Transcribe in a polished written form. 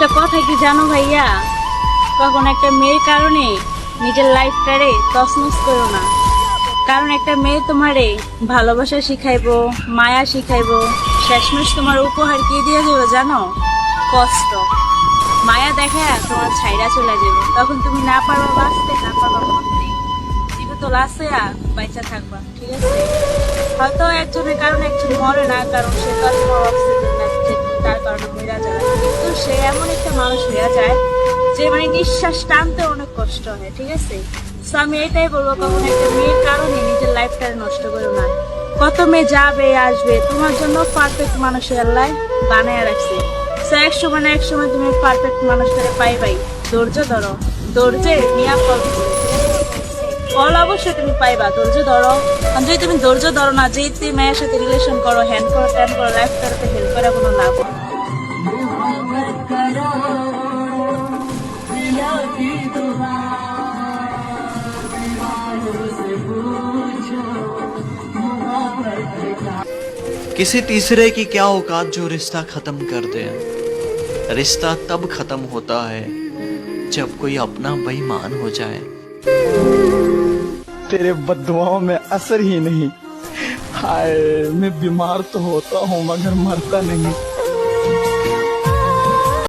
একটা কথা কি জানো ভাইয়া, কখন একটা মেয়ের কারণে নিজের লাইফটারে তছনছ করো না। কারণ একটা মেয়ে তোমারে ভালোবাসা শিখাইবো, মায়া শিখাইবো, শেষমেশ তোমার উপহার কি দিয়ে দেবো জানো? কষ্ট। মায়া দেখা তোমার ছাইরা চলে যাবে, তখন তুমি না পারবা বাঁচতে, না পারবা মরতে, জীবিত লাশে বাইচা থাকবা। ঠিক আছে, হয়তো একজনের কারণে একজন মরে না, কারণ সে তো আর তোমার অক্সিজেন না, তার কারণে মরে যায়, কিন্তু সে এমন একটা মানুষ হয়ে যায় যে মানে নিঃশ্বাস টানতে অনেক কষ্ট হয়। ঠিক আছে, তো আমি এটাই বলবো, কখন একটা মেয়ের কারণে নিজের লাইফটা নষ্ট করো না। কত মেয়ে যাবে আসবে, তোমার জন্য পারফেক্ট মানুষের আল্লাহ বানায় রাখছে। তো এক সময় না এক সময় তুমি পারফেক্ট মানুষটারে পাইবাই। ধৈর্য ধরো, ধৈর্যে নিয়া ফল দিবে। ফল অবশ্যই তুমি পাইবা, ধৈর্য ধরো। আর যদি তুমি ধৈর্য ধরো না, যে তুমি মেয়ের সাথে রিলেশন করো, হ্যান্ড করো, ট্যান করো, লাইফ করতে হেল্প করে কোনো লাভ হয় না। किसी तीसरे की क्या औकात जो रिश्ता खत्म कर दे। रिश्ता तब खत्म होता है जब कोई अपना बेईमान हो जाए। तेरे बद्दुआओं में असर ही नहीं। हाय, मैं बीमार तो होता हूँ मगर मरता नहीं।